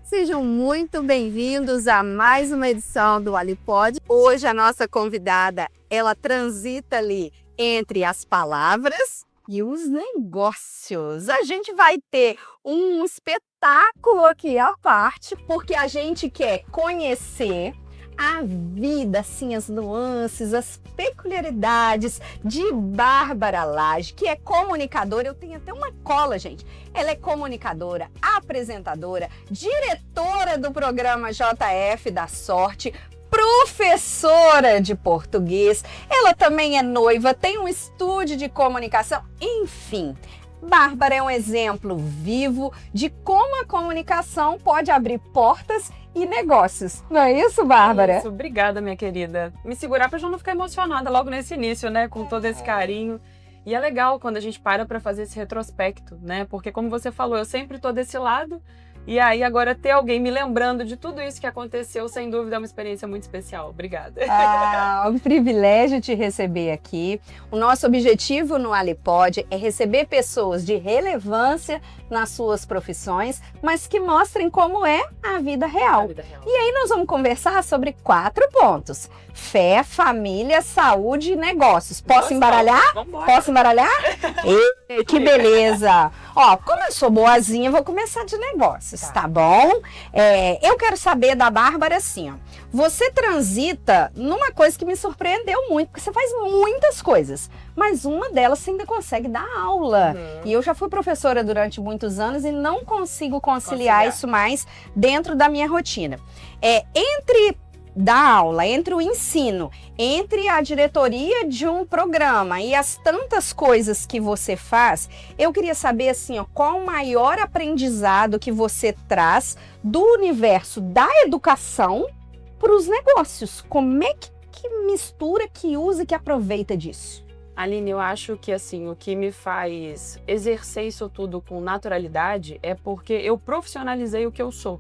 Sejam muito bem-vindos a mais uma edição do Alipod. Hoje a nossa convidada, ela transita ali entre as palavras e os negócios. A gente vai ter um espetáculo aqui à parte, porque a gente quer conhecer a vida, assim, as nuances, as peculiaridades de Bárbara Lage, que é comunicadora. Eu tenho até uma cola, gente. Ela é comunicadora, apresentadora, diretora do programa JF da Sorte, professora de português. Ela também é noiva, tem um estúdio de comunicação, enfim. Bárbara é um exemplo vivo de como a comunicação pode abrir portas e negócios. Não é isso, Bárbara? Isso, obrigada, minha querida. Me segurar para eu não ficar emocionada logo nesse início, né? Com todo esse carinho. E é legal quando a gente para fazer esse retrospecto, né? Porque como você falou, eu sempre tô desse lado. E aí agora ter alguém me lembrando de tudo isso que aconteceu, sem dúvida é uma experiência muito especial. Obrigada. Um privilégio te receber aqui. O nosso objetivo no Alipod é receber pessoas de relevância nas suas profissões, mas que mostrem como é a vida real. E aí nós vamos conversar sobre 4 pontos: fé, família, saúde e negócios. Posso embaralhar? Vambora. Posso embaralhar? Que beleza! Ó, como eu sou boazinha, eu vou começar de negócios, tá bom? Eu quero saber da Bárbara assim, ó. Você transita numa coisa que me surpreendeu muito, porque você faz muitas coisas, mas uma delas você ainda consegue dar aula. E eu já fui professora durante muitos anos e não consigo conciliar isso mais dentro da minha rotina. Entre da aula, entre o ensino, entre a diretoria de um programa e as tantas coisas que você faz, eu queria saber assim, ó, qual o maior aprendizado que você traz do universo da educação para os negócios? Como é que mistura, que usa, que aproveita disso? Aline, eu acho que assim, o que me faz exercer isso tudo com naturalidade é porque eu profissionalizei o que eu sou.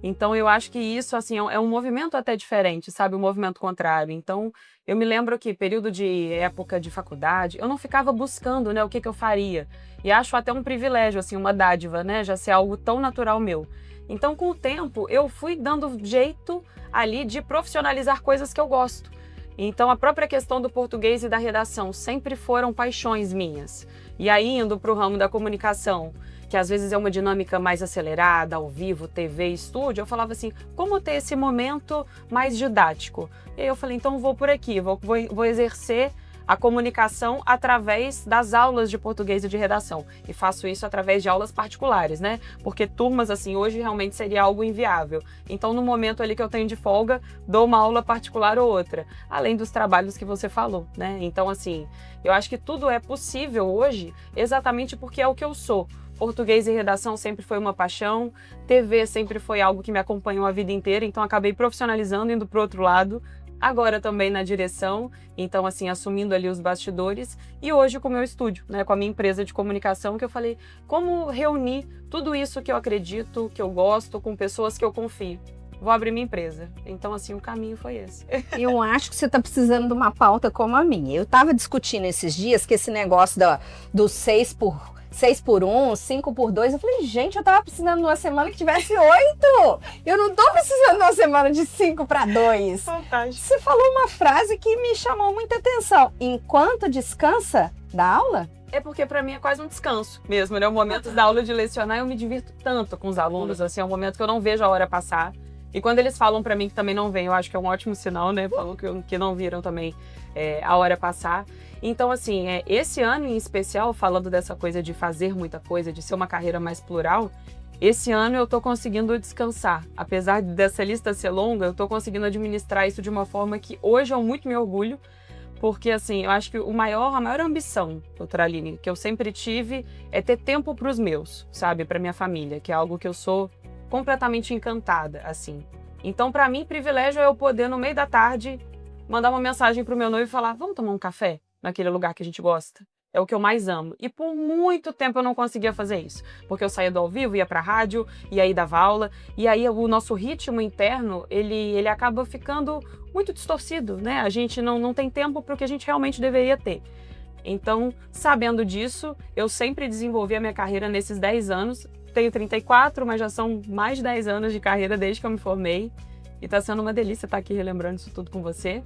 Então, eu acho que isso, assim, é um movimento até diferente, sabe? Um movimento contrário. Então, eu me lembro que, período de época de faculdade, eu não ficava buscando, né, o que eu faria. E acho até um privilégio, assim, uma dádiva, né? Já ser algo tão natural meu. Então, com o tempo, eu fui dando jeito ali de profissionalizar coisas que eu gosto. Então, a própria questão do português e da redação sempre foram paixões minhas. E aí, indo para o ramo da comunicação, que às vezes é uma dinâmica mais acelerada, ao vivo, TV, estúdio, eu falava assim, como ter esse momento mais didático? E aí eu falei, então vou por aqui, vou exercer a comunicação através das aulas de português e de redação. E faço isso através de aulas particulares, né? Porque turmas, assim, hoje realmente seria algo inviável. Então, no momento ali que eu tenho de folga, dou uma aula particular ou outra. Além dos trabalhos que você falou, né? Então, assim, eu acho que tudo é possível hoje exatamente porque é o que eu sou. Português e redação sempre foi uma paixão, TV sempre foi algo que me acompanhou a vida inteira, então acabei profissionalizando, indo para o outro lado, agora também na direção, então assim, assumindo ali os bastidores, e hoje com o meu estúdio, né, com a minha empresa de comunicação, que eu falei, como reunir tudo isso que eu acredito, que eu gosto, com pessoas que eu confio. Vou abrir minha empresa. Então, assim, o caminho foi esse. Eu acho que você está precisando de uma pauta como a minha. Eu estava discutindo esses dias que esse negócio do 6 por 1, 5 por 2, eu falei, gente, eu tava precisando de uma semana que tivesse 8. Eu não tô precisando de uma semana de 5 para 2. Fantástico. Você falou uma frase que me chamou muita atenção. Enquanto descansa da aula? É porque para mim é quase um descanso mesmo, né? O momento da aula de lecionar, eu me divirto tanto com os alunos, assim, é um momento que eu não vejo a hora passar. E quando eles falam para mim que também não vem, eu acho que é um ótimo sinal, né? Falam que não viram também a hora passar. Então, assim, esse ano em especial, falando dessa coisa de fazer muita coisa, de ser uma carreira mais plural, esse ano eu tô conseguindo descansar. Apesar dessa lista ser longa, eu tô conseguindo administrar isso de uma forma que hoje eu muito me orgulho, porque, assim, eu acho que a maior ambição, doutora Aline, que eu sempre tive é ter tempo para os meus, sabe? Para minha família, que é algo que eu sou completamente encantada, assim. Então, para mim, privilégio é eu poder, no meio da tarde, mandar uma mensagem pro meu noivo e falar, vamos tomar um café naquele lugar que a gente gosta? É o que eu mais amo. E por muito tempo eu não conseguia fazer isso. Porque eu saía do ao vivo, ia pra rádio, e aí dava aula. E aí o nosso ritmo interno, ele acaba ficando muito distorcido, né? A gente não tem tempo para o que a gente realmente deveria ter. Então, sabendo disso, eu sempre desenvolvi a minha carreira nesses 10 anos tenho 34, mas já são mais de 10 anos de carreira desde que eu me formei. E tá sendo uma delícia estar aqui relembrando isso tudo com você.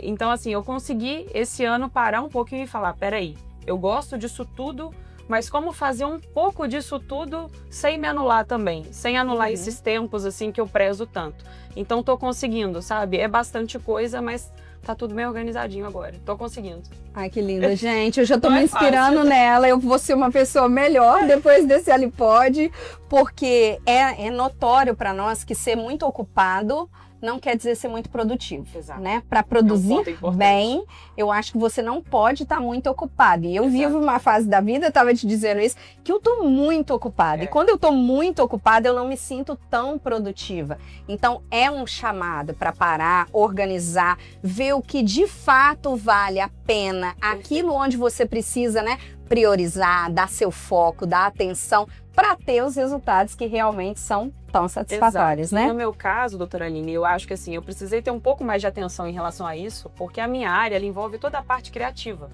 Então, assim, eu consegui esse ano parar um pouquinho e falar, peraí, eu gosto disso tudo, mas como fazer um pouco disso tudo sem me anular também, sem anular esses tempos assim que eu prezo tanto. Então tô conseguindo, sabe? É bastante coisa, mas tá tudo bem organizadinho agora. Tô conseguindo. Ai, que linda, gente. Eu já tô Não me é inspirando fácil. nela. Eu vou ser uma pessoa melhor depois desse Alipod, porque é notório para nós que ser muito ocupado não quer dizer ser muito produtivo, Exato. né? Para produzir ponto importante. bem, eu acho que você não pode estar muito ocupado. E eu vivo uma fase da vida, eu tava te dizendo isso, que eu tô muito ocupada. E quando eu tô muito ocupada, eu não me sinto tão produtiva. Então, é um chamado para parar, organizar, ver o que de fato vale a pena, aquilo onde você precisa, né, priorizar, dar seu foco, dar atenção para ter os resultados que realmente são tão satisfatórios, Exato. né? No meu caso, doutora Aline, eu acho que assim, eu precisei ter um pouco mais de atenção em relação a isso, porque a minha área ela envolve toda a parte criativa.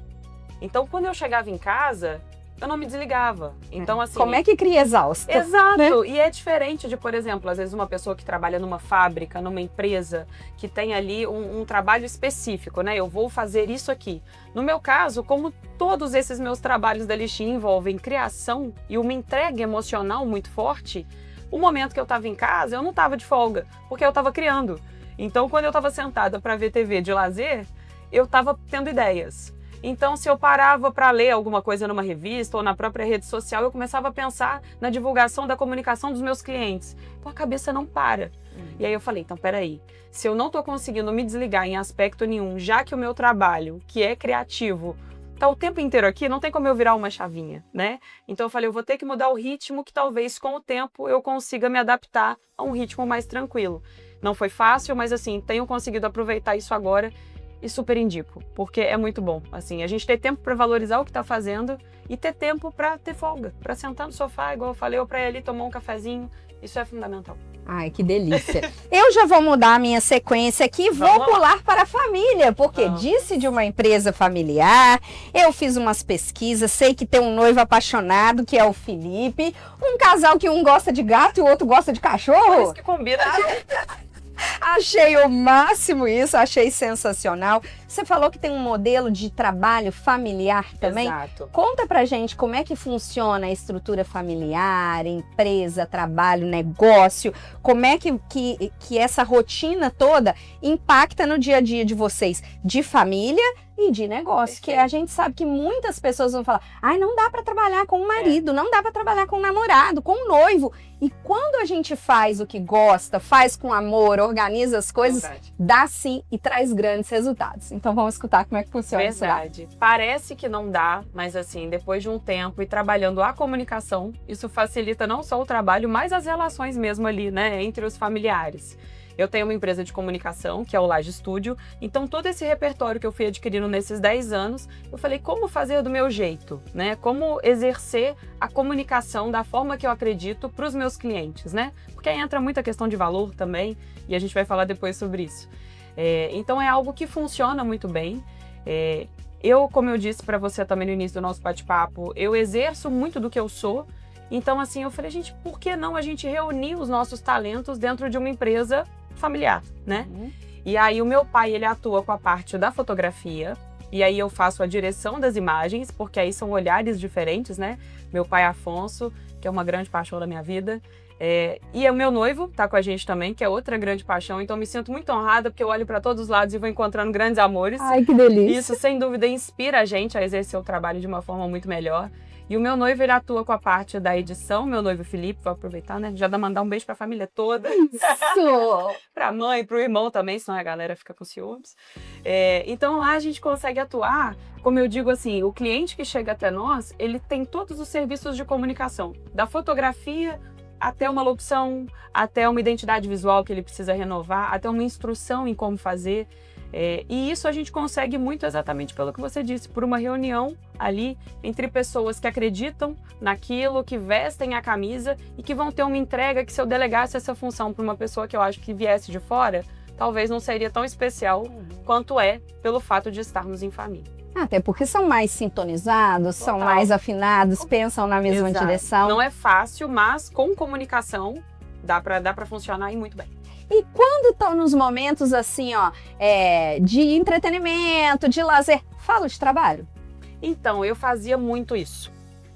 Então, quando eu chegava em casa, eu não me desligava. Então, assim... Como é que cria exausto? Exato. Né? E é diferente de, por exemplo, às vezes uma pessoa que trabalha numa fábrica, numa empresa, que tem ali um trabalho específico, né? Eu vou fazer isso aqui. No meu caso, como todos esses meus trabalhos da Lixin envolvem criação e uma entrega emocional muito forte, o momento que eu estava em casa, eu não estava de folga, porque eu estava criando. Então, quando eu estava sentada para ver TV de lazer, eu estava tendo ideias. Então, se eu parava para ler alguma coisa numa revista ou na própria rede social, eu começava a pensar na divulgação da comunicação dos meus clientes. Então, a cabeça não para. E aí eu falei, então, peraí, se eu não estou conseguindo me desligar em aspecto nenhum, já que o meu trabalho, que é criativo, tá o tempo inteiro aqui, não tem como eu virar uma chavinha, né? Então eu falei, eu vou ter que mudar o ritmo, que talvez com o tempo eu consiga me adaptar a um ritmo mais tranquilo. Não foi fácil, mas assim, tenho conseguido aproveitar isso agora e super indico, porque é muito bom. Assim, a gente ter tempo para valorizar o que está fazendo e ter tempo para ter folga, para sentar no sofá, igual eu falei, ou para ir ali tomar um cafezinho. Isso é fundamental. Ai, que delícia. Eu já vou mudar a minha sequência aqui e vou pular para a família, porque disse de uma empresa familiar, eu fiz umas pesquisas, sei que tem um noivo apaixonado, que é o Felipe, um casal que um gosta de gato e o outro gosta de cachorro. Por isso que combina. Achei o máximo isso, achei sensacional. Você falou que tem um modelo de trabalho familiar também. Exato. Conta pra gente como é que funciona a estrutura familiar, empresa, trabalho, negócio, como é que essa rotina toda impacta no dia a dia de vocês, de família e de negócio, que a gente sabe que muitas pessoas vão falar, ai, não dá para trabalhar com o marido, não dá para trabalhar com o namorado, com o noivo. E quando a gente faz o que gosta, faz com amor, organiza as coisas, dá sim e traz grandes resultados. Então vamos escutar como é que funciona isso lá. Verdade. Parece que não dá, mas assim, depois de um tempo e trabalhando a comunicação, isso facilita não só o trabalho, mas as relações mesmo ali, né, entre os familiares. Eu tenho uma empresa de comunicação, que é o Laje Studio, então todo esse repertório que eu fui adquirindo nesses 10 anos, eu falei, como fazer do meu jeito, né? Como exercer a comunicação da forma que eu acredito para os meus clientes, né? Porque aí entra muita questão de valor também, e a gente vai falar depois sobre isso. Então é algo que funciona muito bem. Como eu disse para você também no início do nosso bate-papo, eu exerço muito do que eu sou. Então, assim, eu falei, gente, por que não a gente reunir os nossos talentos dentro de uma empresa familiar, né? E aí o meu pai, ele atua com a parte da fotografia, e aí eu faço a direção das imagens, porque aí são olhares diferentes, né? Meu pai Afonso, que é uma grande paixão da minha vida, e o meu noivo tá com a gente também, que é outra grande paixão, então me sinto muito honrada, porque eu olho para todos os lados e vou encontrando grandes amores. Ai, que delícia! Isso, sem dúvida, inspira a gente a exercer o trabalho de uma forma muito melhor. E o meu noivo, ele atua com a parte da edição, meu noivo Felipe, vou aproveitar, né? Já dá mandar um beijo pra família toda. Isso! Pra mãe, pro irmão também, senão a galera fica com ciúmes. Então lá a gente consegue atuar, como eu digo assim, o cliente que chega até nós, ele tem todos os serviços de comunicação, da fotografia até uma locução, até uma identidade visual que ele precisa renovar, até uma instrução em como fazer. E isso a gente consegue muito exatamente pelo que você disse, por uma reunião ali entre pessoas que acreditam naquilo, que vestem a camisa e que vão ter uma entrega que, se eu delegasse essa função para uma pessoa que eu acho que viesse de fora, talvez não seria tão especial quanto é pelo fato de estarmos em família. Até porque são mais sintonizados, Total. são mais afinados, pensam na mesma Exato. direção. Não é fácil, mas com comunicação dá pra funcionar e muito bem. E quando estão nos momentos assim, ó, de entretenimento, de lazer, fala de trabalho? Então, eu fazia muito isso.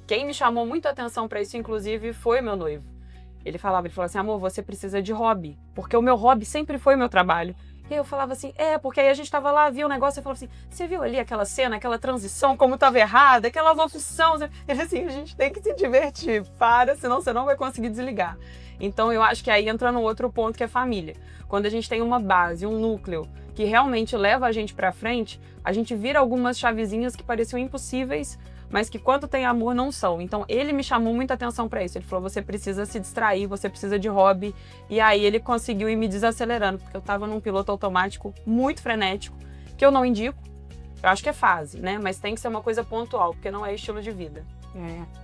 Quem me chamou muito a atenção para isso, inclusive, foi meu noivo. Ele falou assim, amor, você precisa de hobby, porque o meu hobby sempre foi o meu trabalho. E aí eu falava assim, porque aí a gente tava lá, via o negócio e falava assim, você viu ali aquela cena, aquela transição, como tava errada, aquela opção? Ele assim, a gente tem que se divertir, senão você não vai conseguir desligar. Então eu acho que aí entra no outro ponto que é família. Quando a gente tem uma base, um núcleo que realmente leva a gente pra frente, a gente vira algumas chavezinhas que pareciam impossíveis, mas que quando tem amor não são. Então ele me chamou muita atenção para isso. Ele falou, você precisa se distrair, você precisa de hobby. E aí ele conseguiu ir me desacelerando, porque eu estava num piloto automático muito frenético, que eu não indico. Eu acho que é fase, né? Mas tem que ser uma coisa pontual, porque não é estilo de vida.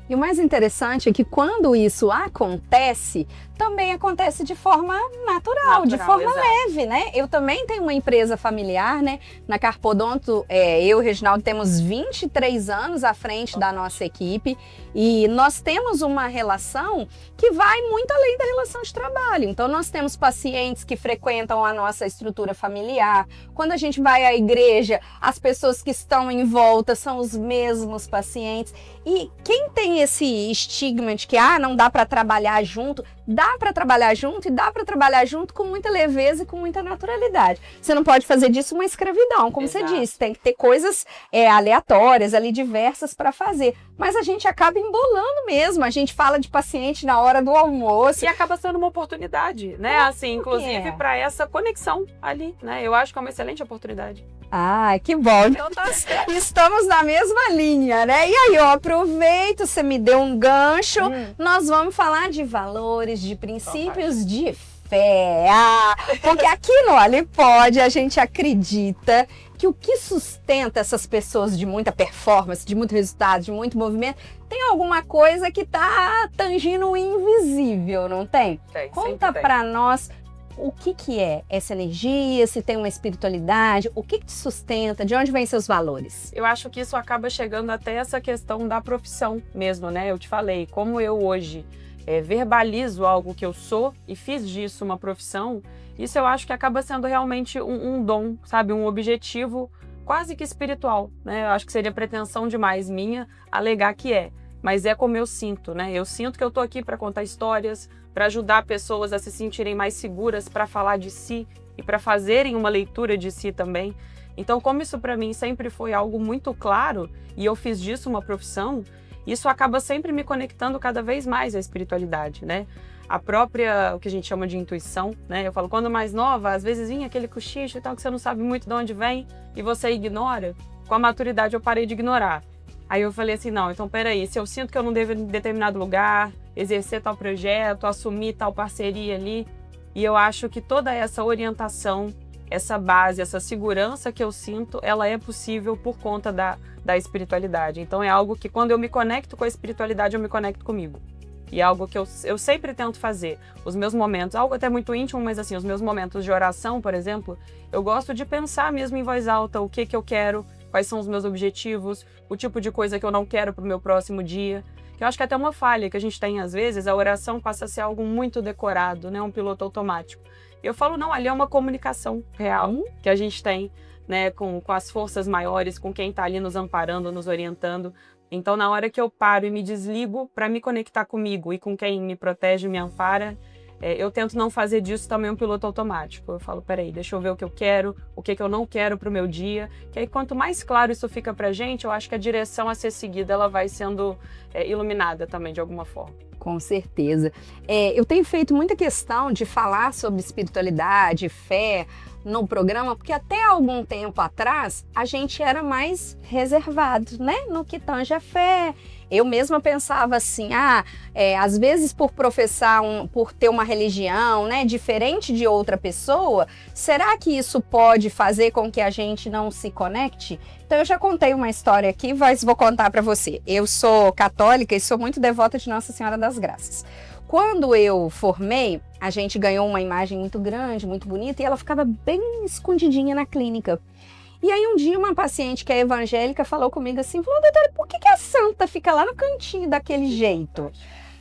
E o mais interessante é que quando isso acontece, também acontece de forma natural, de forma leve, né? Eu também tenho uma empresa familiar, né? Na Carpodonto, eu e o Reginaldo temos 23 anos à frente da nossa equipe e nós temos uma relação que vai muito além da relação de trabalho. Então, nós temos pacientes que frequentam a nossa estrutura familiar. Quando a gente vai à igreja, as pessoas que estão em volta são os mesmos pacientes. E quem tem esse estigma de que não dá para trabalhar junto, dá para trabalhar junto e dá para trabalhar junto com muita leveza e com muita naturalidade. Você não pode fazer disso uma escravidão, como Exato. você disse, tem que ter coisas aleatórias ali, diversas para fazer. Mas a gente acaba embolando mesmo, a gente fala de paciente na hora do almoço. E acaba sendo uma oportunidade, né? Assim, inclusive para essa conexão ali, né? Eu acho que é uma excelente oportunidade. Que bom. Então estamos na mesma linha, né? E aí, eu aproveito, você me deu um gancho, nós vamos falar de valores, de princípios de fé. Porque aqui no Alipod a gente acredita que o que sustenta essas pessoas de muita performance, de muito resultado, de muito movimento, tem alguma coisa que tá tangindo o invisível, não tem? Conta pra nós. O que é essa energia, se tem uma espiritualidade, o que te sustenta, de onde vêm seus valores? Eu acho que isso acaba chegando até essa questão da profissão mesmo, né? Eu te falei, como eu hoje verbalizo algo que eu sou e fiz disso uma profissão, isso eu acho que acaba sendo realmente um dom, sabe? Um objetivo quase que espiritual, né? Eu acho que seria pretensão demais minha alegar que é. Mas é como eu sinto, né? Eu sinto que eu tô aqui para contar histórias, para ajudar pessoas a se sentirem mais seguras, para falar de si e para fazerem uma leitura de si também. Então, como isso para mim sempre foi algo muito claro e eu fiz disso uma profissão, isso acaba sempre me conectando cada vez mais à espiritualidade, né? A própria, o que a gente chama de intuição, né? Eu falo, quando mais nova, às vezes vinha aquele cochicho e tal, que você não sabe muito de onde vem e você ignora. Com a maturidade eu parei de ignorar. Aí eu falei assim, não, então peraí, se eu sinto que eu não devo ir em determinado lugar, exercer tal projeto, assumir tal parceria ali, e eu acho que toda essa orientação, essa base, essa segurança que eu sinto, ela é possível por conta da espiritualidade. Então é algo que quando eu me conecto com a espiritualidade, eu me conecto comigo. E é algo que eu sempre tento fazer. Os meus momentos, algo até muito íntimo, mas assim, os meus momentos de oração, por exemplo, eu gosto de pensar mesmo em voz alta o que eu quero, quais são os meus objetivos, o tipo de coisa que eu não quero para o meu próximo dia. Que eu acho que é até uma falha que a gente tem às vezes, a oração passa a ser algo muito decorado, né? Um piloto automático. E eu falo, não, ali é uma comunicação real que a gente tem, né? Com as forças maiores, com quem está ali nos amparando, nos orientando. Então, na hora que eu paro e me desligo para me conectar comigo e com quem me protege, me ampara, eu tento não fazer disso também um piloto automático. Eu falo, peraí, deixa eu ver o que eu quero, o que eu não quero para o meu dia. Que aí, quanto mais claro isso fica pra gente, eu acho que a direção a ser seguida, ela vai sendo iluminada também, de alguma forma. Com certeza. Eu tenho feito muita questão de falar sobre espiritualidade, fé, no programa, porque até algum tempo atrás a gente era mais reservado, né? No que tange a fé. Eu mesma pensava assim, às vezes por professar, por ter uma religião, né, diferente de outra pessoa, será que isso pode fazer com que a gente não se conecte? Então eu já contei uma história aqui, mas vou contar para você. Eu sou católica e sou muito devota de Nossa Senhora das Graças. Quando eu formei, a gente ganhou uma imagem muito grande, muito bonita, e ela ficava bem escondidinha na clínica. E aí um dia uma paciente que é evangélica falou comigo assim, falou, doutora, por que a santa fica lá no cantinho daquele jeito?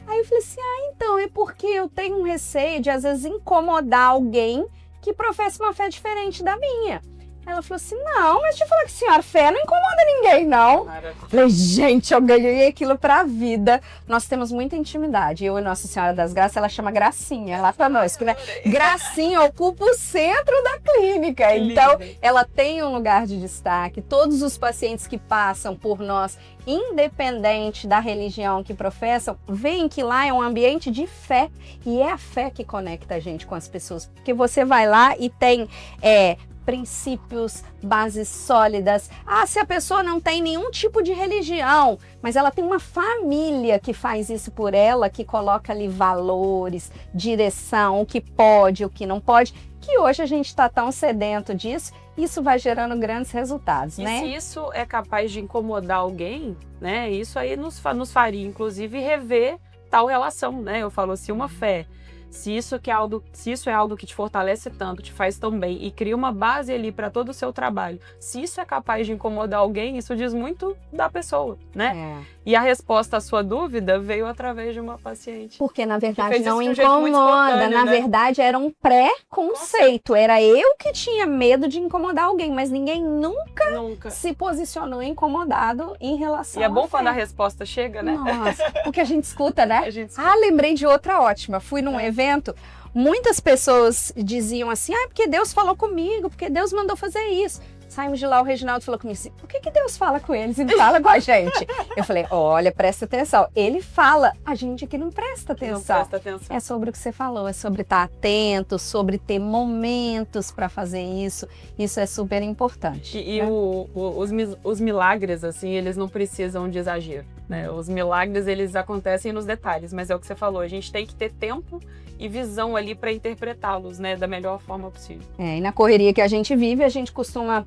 Aí eu falei assim, então, é porque eu tenho um receio de às vezes incomodar alguém que professa uma fé diferente da minha. Ela falou assim, não, mas deixa eu falar que senhora, fé não incomoda ninguém, não. Falei, gente, eu ganhei aquilo pra vida. Nós temos muita intimidade. Eu e Nossa Senhora das Graças, ela chama Gracinha, lá pra nós. Né? Gracinha ocupa o centro da clínica. Então, ela tem um lugar de destaque. Todos os pacientes que passam por nós, independente da religião que professam, veem que lá é um ambiente de fé. E é a fé que conecta a gente com as pessoas. Porque você vai lá e tem... princípios, bases sólidas. Se a pessoa não tem nenhum tipo de religião, mas ela tem uma família que faz isso por ela, que coloca ali valores, direção, o que pode, o que não pode, que hoje a gente está tão sedento disso, isso vai gerando grandes resultados, né? E se isso é capaz de incomodar alguém, né? Isso aí nos faria, inclusive, rever tal relação, né? Eu falo assim, uma fé. Se isso é algo que te fortalece tanto, te faz tão bem e cria uma base ali para todo o seu trabalho, se isso é capaz de incomodar alguém, isso diz muito da pessoa, né? E a resposta à sua dúvida veio através de uma paciente. Porque, na verdade, não incomoda. Na verdade, era um pré-conceito. Era eu que tinha medo de incomodar alguém, mas ninguém nunca se posicionou incomodado em relação E é bom quando a resposta chega, né? Nossa, porque a gente escuta, né? Lembrei de outra ótima. Fui num evento, muitas pessoas diziam assim, porque Deus falou comigo, porque Deus mandou fazer isso. Saímos de lá, o Reginaldo falou comigo assim, por que Deus fala com eles e não fala com a gente? Eu falei, olha, presta atenção. Ele fala, a gente aqui não presta atenção. Não presta atenção. É sobre o que você falou, é sobre estar atento, sobre ter momentos para fazer isso. Isso é super importante. E né? Os milagres, assim, eles não precisam de exagero, né? Os milagres, eles acontecem nos detalhes, mas é o que você falou, a gente tem que ter tempo e visão ali para interpretá-los, né, da melhor forma possível. E na correria que a gente vive, a gente costuma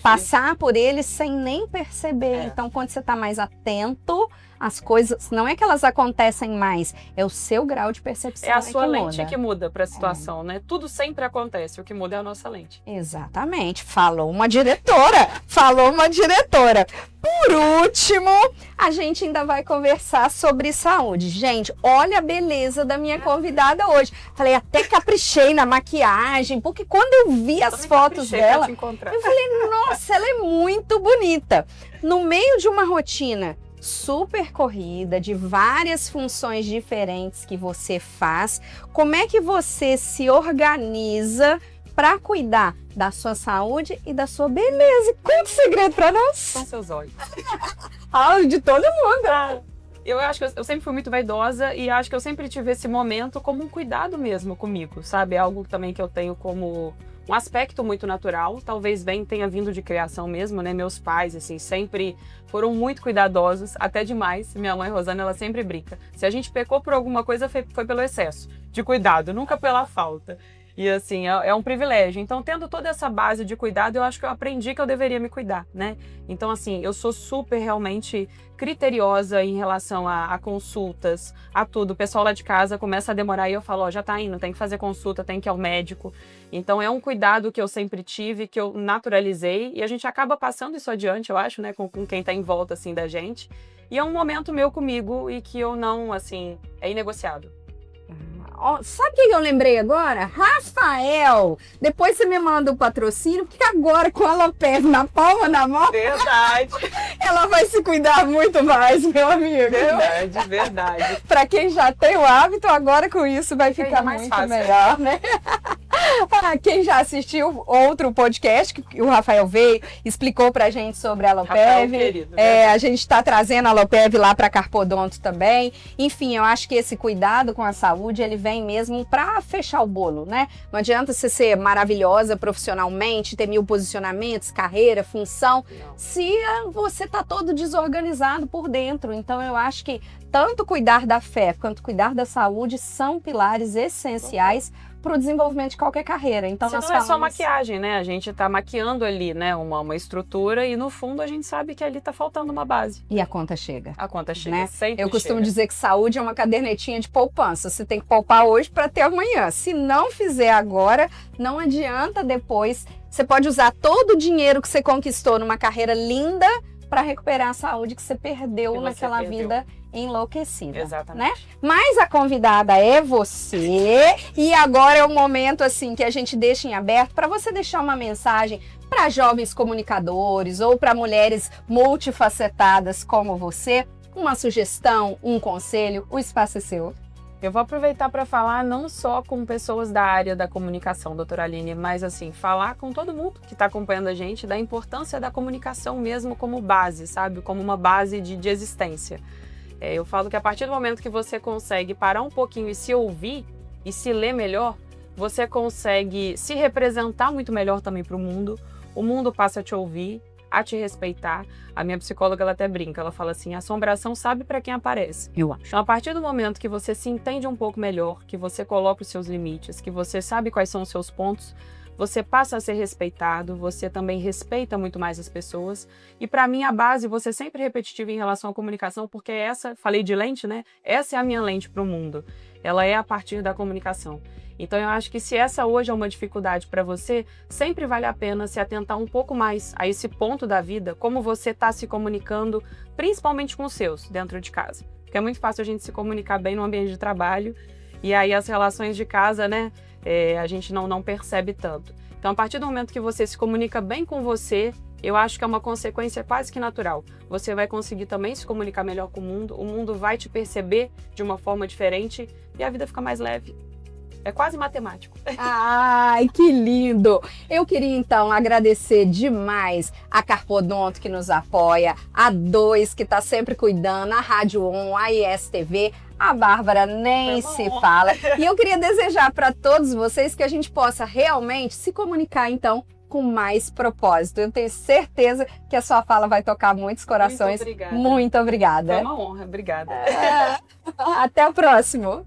passar por eles sem nem perceber. Então, quando você está mais atento, as coisas, não é que elas acontecem mais, é o seu grau de percepção. É a sua lente que muda para a situação, né? Tudo sempre acontece, o que muda é a nossa lente. Exatamente. Falou uma diretora. Por último, a gente ainda vai conversar sobre saúde. Gente, olha a beleza da minha convidada hoje. Falei, até caprichei na maquiagem, porque quando eu vi as fotos dela, eu falei, nossa, ela é muito bonita. No meio de uma rotina super corrida, de várias funções diferentes que você faz, como é que você se organiza para cuidar da sua saúde e da sua beleza? Conta o segredo para nós. São seus olhos. De todo mundo. Eu acho que eu sempre fui muito vaidosa e acho que eu sempre tive esse momento como um cuidado mesmo comigo, sabe? É algo também que eu tenho como um aspecto muito natural, talvez tenha vindo de criação mesmo, né? Meus pais, assim, sempre foram muito cuidadosos, até demais. Minha mãe, Rosana, ela sempre brinca. Se a gente pecou por alguma coisa, foi pelo excesso de cuidado, nunca pela falta. E assim, é um privilégio. Então, tendo toda essa base de cuidado, eu acho que eu aprendi que eu deveria me cuidar, né? Então, assim, eu sou super realmente criteriosa em relação a consultas, a tudo. O pessoal lá de casa começa a demorar e eu falo, já tá indo, tem que fazer consulta, tem que ir ao médico. Então, é um cuidado que eu sempre tive, que eu naturalizei e a gente acaba passando isso adiante, eu acho, né? Com quem tá em volta, assim, da gente. E é um momento meu comigo e que eu não, assim, é inegociável. Sabe o que eu lembrei agora? Rafael, depois você me manda o patrocínio, porque agora com a Alopev na palma da mão, verdade, ela vai se cuidar muito mais, meu amigo. Verdade. Para quem já tem o hábito, agora com isso vai ficar muito fácil. Melhor, né? Quem já assistiu outro podcast que o Rafael veio, explicou pra gente sobre a Alopev. Querido, a gente está trazendo a Alopev lá para Carpodonto também. Enfim, eu acho que esse cuidado com a saúde, ele vem mesmo para fechar o bolo, né? Não adianta você ser maravilhosa profissionalmente, ter 1000 posicionamentos, carreira, função, se você tá todo desorganizado por dentro. Então, eu acho que tanto cuidar da fé quanto cuidar da saúde são pilares essenciais para o desenvolvimento de qualquer carreira. Então, não é só maquiagem, né? A gente tá maquiando ali, né, uma estrutura e no fundo a gente sabe que ali tá faltando uma base. E a conta chega. A conta chega, né? Sempre Eu costumo dizer que saúde é uma cadernetinha de poupança. Você tem que poupar hoje para ter amanhã. Se não fizer agora, não adianta depois Você pode usar todo o dinheiro que você conquistou numa carreira linda para recuperar a saúde que você perdeu naquela vida enlouquecida. Exatamente. Né? Mas a convidada é você, e agora é o momento assim que a gente deixa em aberto para você deixar uma mensagem para jovens comunicadores ou para mulheres multifacetadas como você, uma sugestão, um conselho, o espaço é seu. Eu vou aproveitar para falar não só com pessoas da área da comunicação, doutora Aline, mas assim, falar com todo mundo que está acompanhando a gente da importância da comunicação mesmo como base, sabe? Como uma base de existência. Eu falo que a partir do momento que você consegue parar um pouquinho e se ouvir e se ler melhor, você consegue se representar muito melhor também para o mundo passa a te ouvir, a te respeitar. A minha psicóloga ela até brinca, ela fala assim, a assombração sabe para quem aparece. Eu acho. Então, a partir do momento que você se entende um pouco melhor, que você coloca os seus limites, que você sabe quais são os seus pontos, você passa a ser respeitado, você também respeita muito mais as pessoas. E para mim a base, você sempre repetitiva em relação à comunicação, porque essa, falei de lente, né? Essa é a minha lente para o mundo. Ela é a partir da comunicação. Então eu acho que se essa hoje é uma dificuldade para você, sempre vale a pena se atentar um pouco mais a esse ponto da vida, como você está se comunicando, principalmente com os seus, dentro de casa. Porque é muito fácil a gente se comunicar bem no ambiente de trabalho, e aí as relações de casa, né, a gente não percebe tanto. Então a partir do momento que você se comunica bem com você, eu acho que é uma consequência quase que natural. Você vai conseguir também se comunicar melhor com o mundo vai te perceber de uma forma diferente e a vida fica mais leve. É quase matemático. Ai, que lindo! Eu queria, então, agradecer demais a Carpodonto, que nos apoia, a 2, que está sempre cuidando, a Rádio On, a ISTV, a Bárbara nem se fala. E eu queria desejar para todos vocês que a gente possa realmente se comunicar, então, com mais propósito. Eu tenho certeza que a sua fala vai tocar muitos corações. Muito obrigada. Muito obrigada. Foi uma honra. Obrigada. Até o próximo.